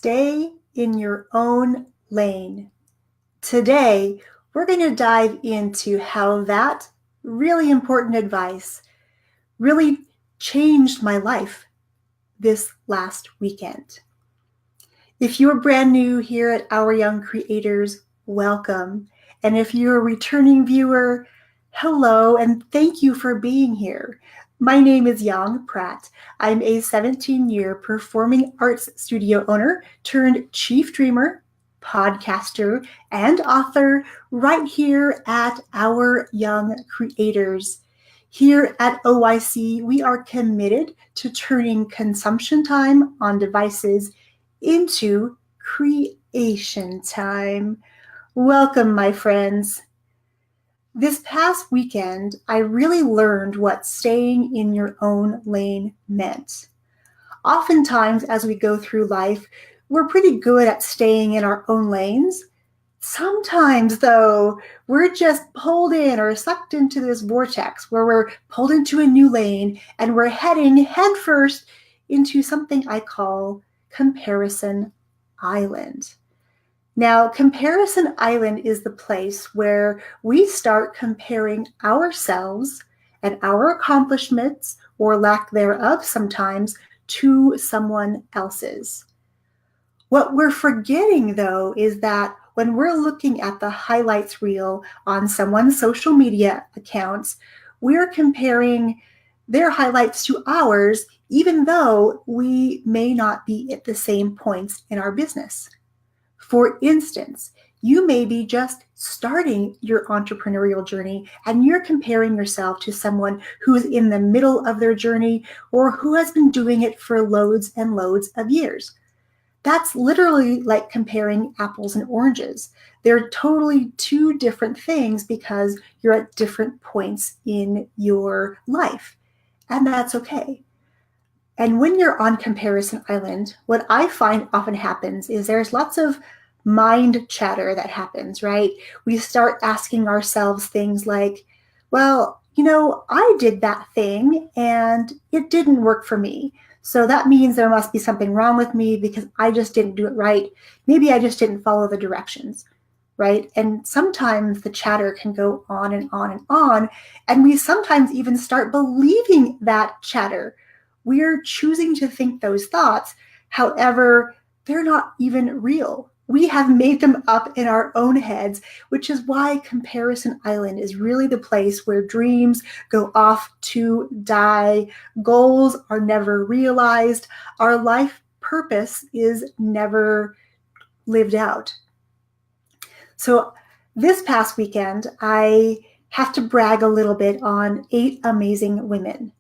Stay in your own lane. Today, we're going to dive into how that really important advice really changed my life this last weekend. If you're brand new here at Our Young Creators, welcome. And if you're a returning viewer, hello and thank you for being here. My name is Yong, Pratt. I'm a 17-year performing arts studio owner turned chief dreamer, podcaster, and author right here at Our Young Creators. Here at OYC, we are committed to turning consumption time on devices into creation time. Welcome, my friends. This past weekend, I really learned what staying in your own lane meant. Oftentimes, as we go through life, we're pretty good at staying in our own lanes. Sometimes, though, we're just pulled in or sucked into this vortex where we're pulled into a new lane and we're heading headfirst into something I call Comparison Island. Now, Comparison Island is the place where we start comparing ourselves and our accomplishments, or lack thereof sometimes, to someone else's. What we're forgetting, though, is that when we're looking at the highlights reel on someone's social media accounts, we're comparing their highlights to ours, even though we may not be at the same points in our business. For instance, you may be just starting your entrepreneurial journey and you're comparing yourself to someone who is in the middle of their journey or who has been doing it for loads and loads of years. That's literally like comparing apples and oranges. They're totally two different things because you're at different points in your life, and that's okay. And when you're on Comparison Island, what I find often happens is there's lots of mind chatter that happens, right? We start asking ourselves things like, well, I did that thing and it didn't work for me. So that means there must be something wrong with me because I just didn't do it right. Maybe I just didn't follow the directions, right? And sometimes the chatter can go on and on and on. And we sometimes even start believing that chatter. We're choosing to think those thoughts. However, they're not even real. We have made them up in our own heads, which is why Comparison Island is really the place where dreams go off to die, goals are never realized, our life purpose is never lived out. So this past weekend, I have to brag a little bit on 8 amazing women.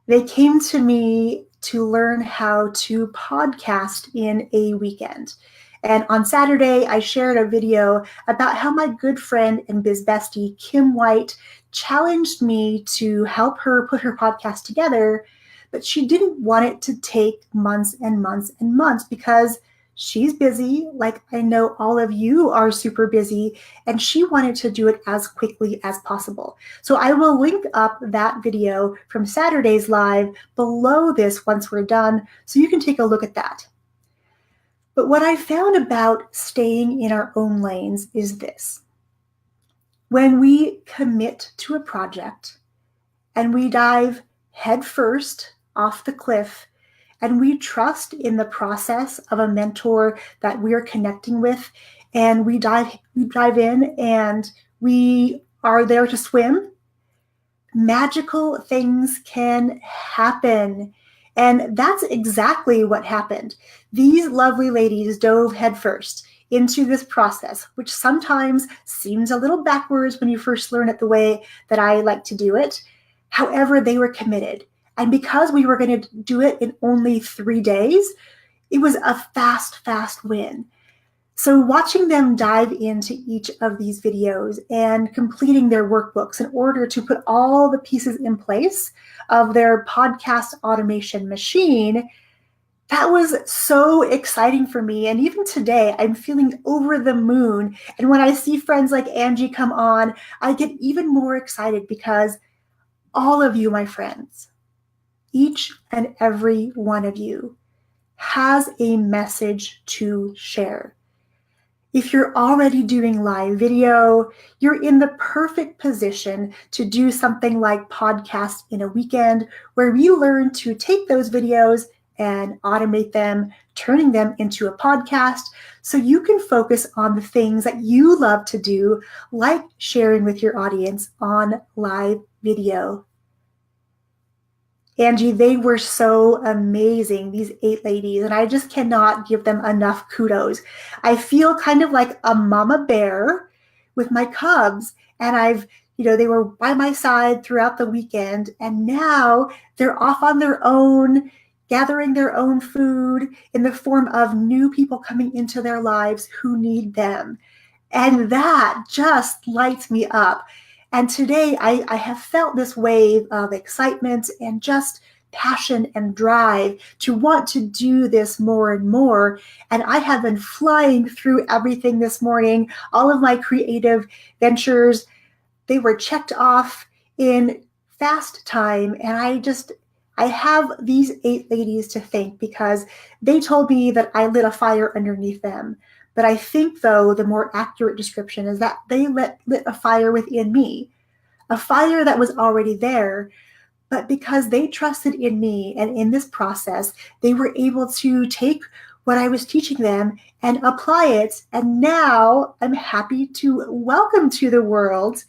They came to me to learn how to podcast in a weekend. And on Saturday, I shared a video about how my good friend and biz bestie, Kim White, challenged me to help her put her podcast together, but she didn't want it to take months and months and months because she's busy, like I know all of you are super busy, and she wanted to do it as quickly as possible. So I will link up that video from Saturday's live below this once we're done, so you can take a look at that. But what I found about staying in our own lanes is this. When we commit to a project and we dive headfirst off the cliff and we trust in the process of a mentor that we are connecting with, and we dive in and we are there to swim, magical things can happen. And that's exactly what happened. These lovely ladies dove headfirst into this process, which sometimes seems a little backwards when you first learn it the way that I like to do it. However, they were committed. And because we were going to do it in only 3 days, it was a fast win. So watching them dive into each of these videos and completing their workbooks in order to put all the pieces in place of their podcast automation machine, that was so exciting for me. And even today, I'm feeling over the moon. And when I see friends like Angie come on, I get even more excited because all of you, my friends, each and every one of you, has a message to share. If you're already doing live video, you're in the perfect position to do something like podcast in a weekend, where we learn to take those videos and automate them, turning them into a podcast so you can focus on the things that you love to do, like sharing with your audience on live video. Angie, they were so amazing, these 8 ladies, and I just cannot give them enough kudos. I feel kind of like a mama bear with my cubs, and they were by my side throughout the weekend, and now they're off on their own, gathering their own food in the form of new people coming into their lives who need them. And that just lights me up. And today I have felt this wave of excitement and just passion and drive to want to do this more and more. And I have been flying through everything this morning. All of my creative ventures, they were checked off in fast time. And I have these 8 ladies to thank because they told me that I lit a fire underneath them. But I think, though, the more accurate description is that they lit a fire within me, a fire that was already there, but because they trusted in me and in this process, they were able to take what I was teaching them and apply it. And now I'm happy to welcome to the world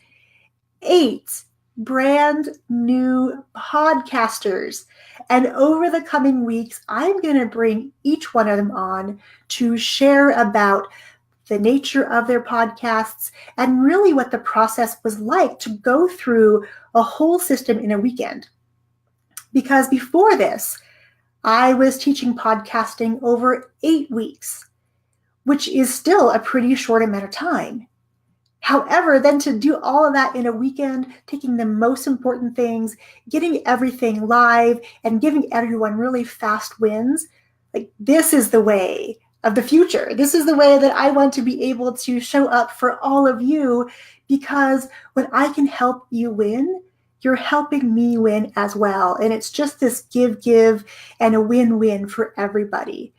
8 brand new podcasters. And over the coming weeks, I'm going to bring each one of them on to share about the nature of their podcasts and really what the process was like to go through a whole system in a weekend. Because before this, I was teaching podcasting over 8 weeks, which is still a pretty short amount of time. However, then to do all of that in a weekend, taking the most important things, getting everything live, and giving everyone really fast wins, like this is the way of the future. This is the way that I want to be able to show up for all of you, because when I can help you win, you're helping me win as well. And it's just this give, and a win-win for everybody.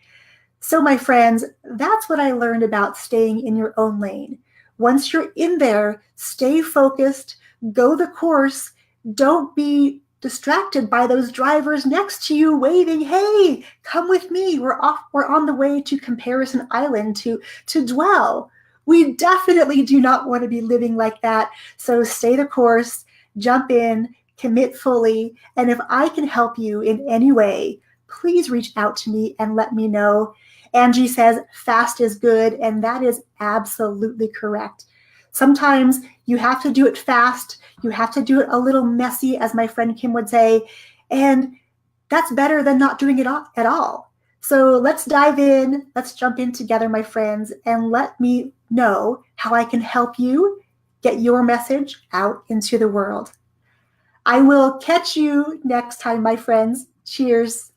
So my friends, that's what I learned about staying in your own lane. Once you're in there, stay focused, go the course, don't be distracted by those drivers next to you waving, hey, come with me, we're on the way to Comparison Island to dwell. We definitely do not want to be living like that. So stay the course, jump in, commit fully, and if I can help you in any way, please reach out to me and let me know. Angie says fast is good, and that is absolutely correct. Sometimes you have to do it fast. You have to do it a little messy, as my friend Kim would say, and that's better than not doing it at all. So let's dive in. Let's jump in together, my friends, and let me know how I can help you get your message out into the world. I will catch you next time, my friends. Cheers.